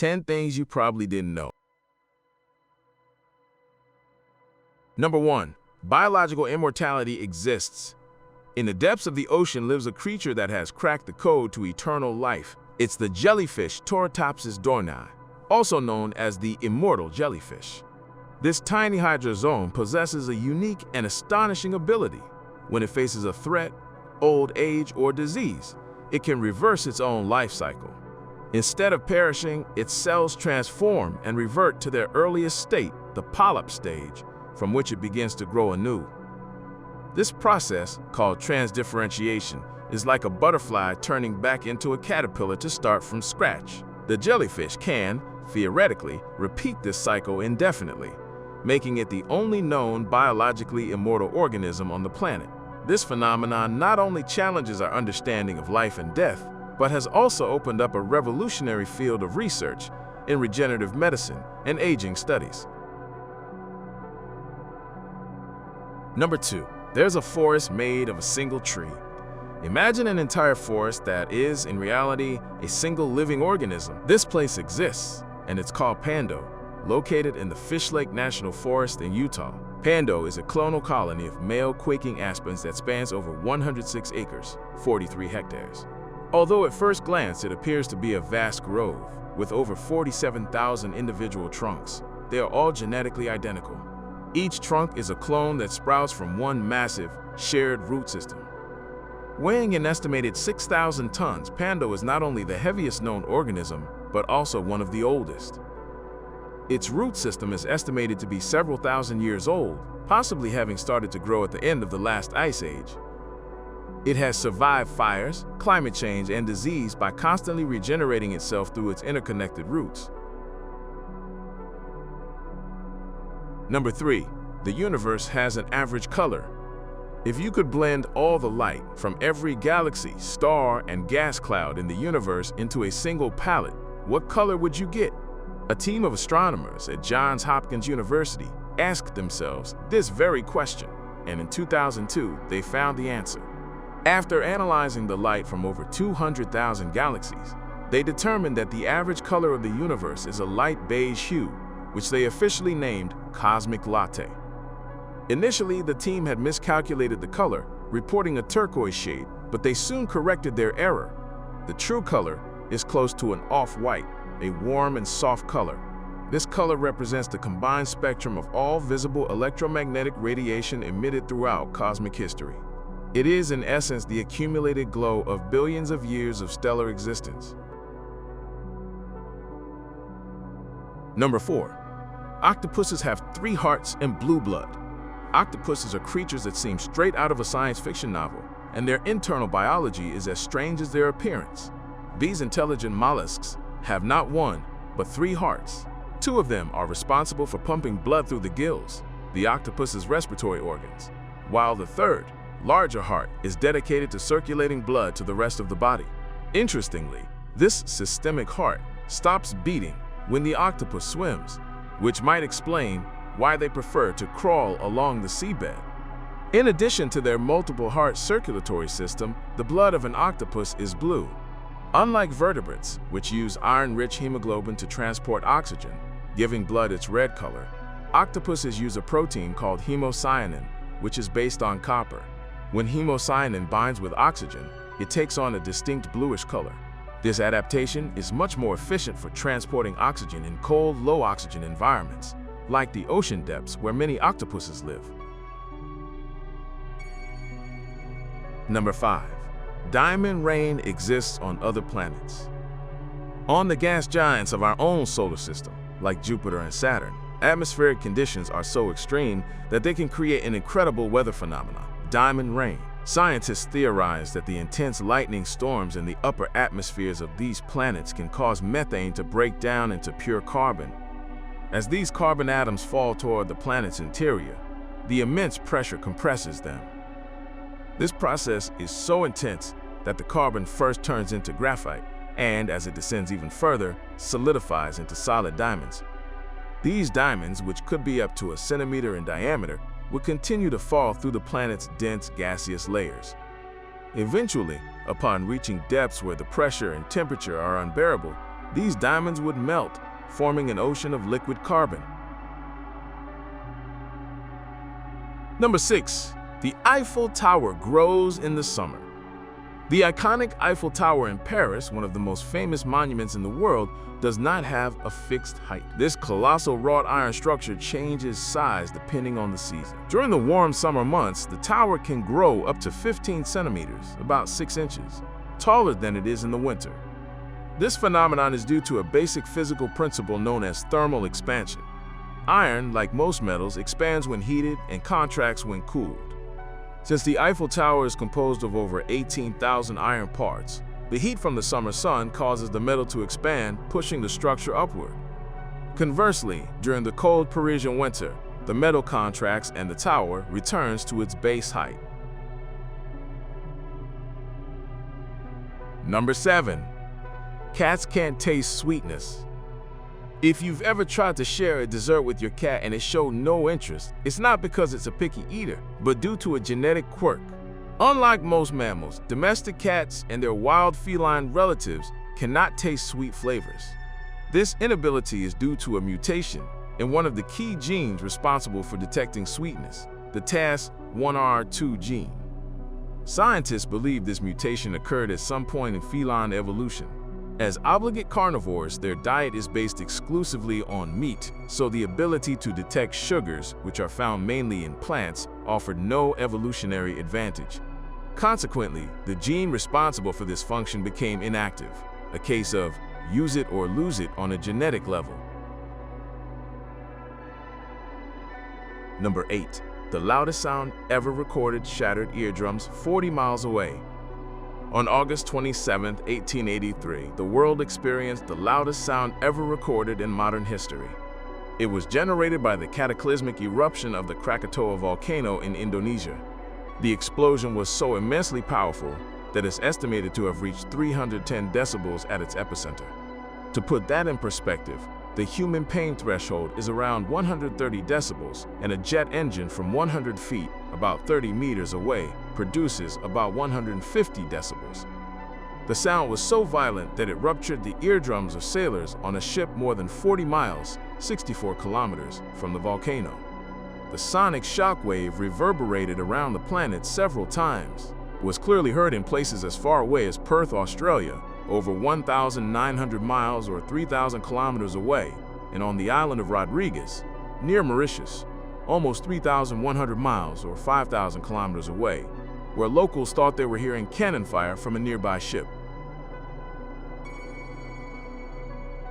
10 things you probably didn't know. Number 1. Biological immortality exists. In the depths of the ocean lives a creature that has cracked the code to eternal life. It's the jellyfish Octopuses dorni, also known as the immortal jellyfish. This tiny hydrozoan possesses a unique and astonishing ability. When it faces a threat, old age, or disease, it can reverse its own life cycle. Instead of perishing, its cells transform and revert to their earliest state, the polyp stage, from which it begins to grow anew. This process, called transdifferentiation, is like a butterfly turning back into a caterpillar to start from scratch. The jellyfish can, theoretically, repeat this cycle indefinitely, making it the only known biologically immortal organism on the planet. This phenomenon not only challenges our understanding of life and death, but has also opened up a revolutionary field of research in regenerative medicine and aging studies. Number 2. There's a forest made of a single tree. Imagine an entire forest that is, in reality, a single living organism. This place exists, and it's called Pando, located in the Fish Lake National Forest in Utah. Pando is a clonal colony of male quaking aspens that spans over 106 acres, 43 hectares. Although at first glance it appears to be a vast grove, with over 47,000 individual trunks, they are all genetically identical. Each trunk is a clone that sprouts from one massive, shared root system. Weighing an estimated 6,000 tons, Pando is not only the heaviest known organism, but also one of the oldest. Its root system is estimated to be several thousand years old, possibly having started to grow at the end of the last ice age. It has survived fires, climate change, and disease by constantly regenerating itself through its interconnected roots. Number 3. The universe has an average color. If you could blend all the light from every galaxy, star, and gas cloud in the universe into a single palette, what color would you get? A team of astronomers at Johns Hopkins University asked themselves this very question, and in 2002, they found the answer. After analyzing the light from over 200,000 galaxies, they determined that the average color of the universe is a light beige hue, which they officially named cosmic latte. Initially, the team had miscalculated the color, reporting a turquoise shade, but they soon corrected their error. The true color is close to an off-white, a warm and soft color. This color represents the combined spectrum of all visible electromagnetic radiation emitted throughout cosmic history. It is, in essence, the accumulated glow of billions of years of stellar existence. Number 4. Octopuses have 3 hearts and blue blood. Octopuses are creatures that seem straight out of a science fiction novel, and their internal biology is as strange as their appearance. These intelligent mollusks have not 1, but 3 hearts. 2 of them are responsible for pumping blood through the gills, the octopus's respiratory organs, while the third, larger heart, is dedicated to circulating blood to the rest of the body. Interestingly, this systemic heart stops beating when the octopus swims, which might explain why they prefer to crawl along the seabed. In addition to their multiple heart circulatory system, the blood of an octopus is blue. Unlike vertebrates, which use iron-rich hemoglobin to transport oxygen, giving blood its red color, octopuses use a protein called hemocyanin, which is based on copper. When hemocyanin binds with oxygen, it takes on a distinct bluish color. This adaptation is much more efficient for transporting oxygen in cold, low-oxygen environments, like the ocean depths where many octopuses live. Number 5. Diamond rain exists on other planets. On the gas giants of our own solar system, like Jupiter and Saturn, atmospheric conditions are so extreme that they can create an incredible weather phenomenon, diamond rain. Scientists theorize that the intense lightning storms in the upper atmospheres of these planets can cause methane to break down into pure carbon. As these carbon atoms fall toward the planet's interior, the immense pressure compresses them. This process is so intense that the carbon first turns into graphite and, as it descends even further, solidifies into solid diamonds. These diamonds, which could be up to a centimeter in diameter, would continue to fall through the planet's dense gaseous layers. Eventually, upon reaching depths where the pressure and temperature are unbearable, these diamonds would melt, forming an ocean of liquid carbon. Number 6. The Eiffel Tower grows in the summer. The iconic Eiffel Tower in Paris, one of the most famous monuments in the world, does not have a fixed height. This colossal wrought iron structure changes size depending on the season. During the warm summer months, the tower can grow up to 15 centimeters, about 6 inches, taller than it is in the winter. This phenomenon is due to a basic physical principle known as thermal expansion. Iron, like most metals, expands when heated and contracts when cooled. Since the Eiffel Tower is composed of over 18,000 iron parts, the heat from the summer sun causes the metal to expand, pushing the structure upward. Conversely, during the cold Parisian winter, the metal contracts and the tower returns to its base height. Number 7. Cats can't taste sweetness. If you've ever tried to share a dessert with your cat and it showed no interest, it's not because it's a picky eater, but due to a genetic quirk. Unlike most mammals, domestic cats and their wild feline relatives cannot taste sweet flavors. This inability is due to a mutation in one of the key genes responsible for detecting sweetness, the TAS1R2 gene. Scientists believe this mutation occurred at some point in feline evolution. As obligate carnivores, their diet is based exclusively on meat, so the ability to detect sugars, which are found mainly in plants, offered no evolutionary advantage. Consequently, the gene responsible for this function became inactive, a case of use it or lose it on a genetic level. Number 8. The loudest sound ever recorded shattered eardrums 40 miles away. On August 27, 1883, the world experienced the loudest sound ever recorded in modern history. It was generated by the cataclysmic eruption of the Krakatoa volcano in Indonesia. The explosion was so immensely powerful that it's estimated to have reached 310 decibels at its epicenter. To put that in perspective, the human pain threshold is around 130 decibels, and a jet engine from 100 feet, about 30 meters away, produces about 150 decibels. The sound was so violent that it ruptured the eardrums of sailors on a ship more than 40 miles, 64 kilometers, from the volcano. The sonic shockwave reverberated around the planet several times, was clearly heard in places as far away as Perth, Australia, over 1,900 miles or 3,000 kilometers away, and on the island of Rodrigues, near Mauritius, almost 3,100 miles or 5,000 kilometers away, where locals thought they were hearing cannon fire from a nearby ship.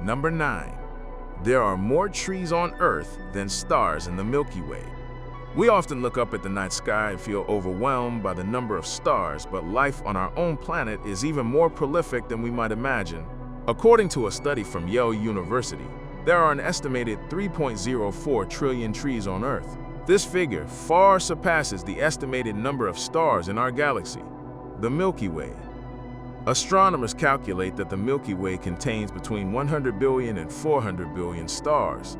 Number 9. There are more trees on Earth than stars in the Milky Way. We often look up at the night sky and feel overwhelmed by the number of stars, but life on our own planet is even more prolific than we might imagine. According to a study from Yale University, there are an estimated 3.04 trillion trees on Earth. This figure far surpasses the estimated number of stars in our galaxy, the Milky Way. Astronomers calculate that the Milky Way contains between 100 billion and 400 billion stars.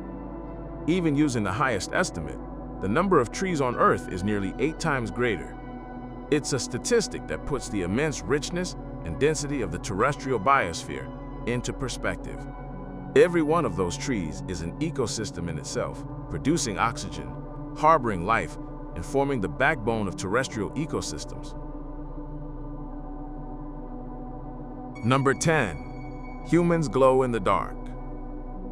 Even using the highest estimate, the number of trees on Earth is nearly 8 times greater. It's a statistic that puts the immense richness and density of the terrestrial biosphere into perspective. Every one of those trees is an ecosystem in itself, producing oxygen, harboring life, and forming the backbone of terrestrial ecosystems. Number 10. Humans glow in the dark.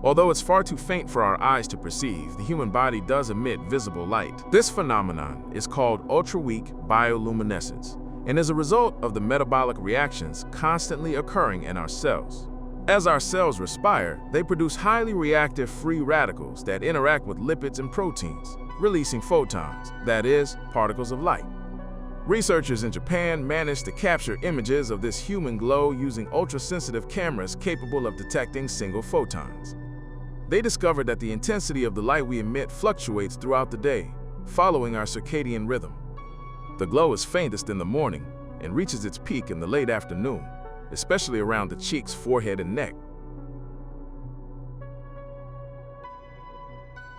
Although it's far too faint for our eyes to perceive, the human body does emit visible light. This phenomenon is called ultra-weak bioluminescence, and is a result of the metabolic reactions constantly occurring in our cells. As our cells respire, they produce highly reactive free radicals that interact with lipids and proteins, releasing photons, that is, particles of light. Researchers in Japan managed to capture images of this human glow using ultra-sensitive cameras capable of detecting single photons. They discovered that the intensity of the light we emit fluctuates throughout the day, following our circadian rhythm. The glow is faintest in the morning and reaches its peak in the late afternoon, especially around the cheeks, forehead, and neck.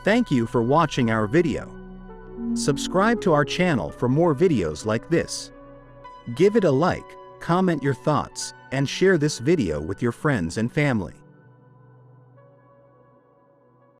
Thank you for watching our video. Subscribe to our channel for more videos like this. Give it a like, comment your thoughts, and share this video with your friends and family.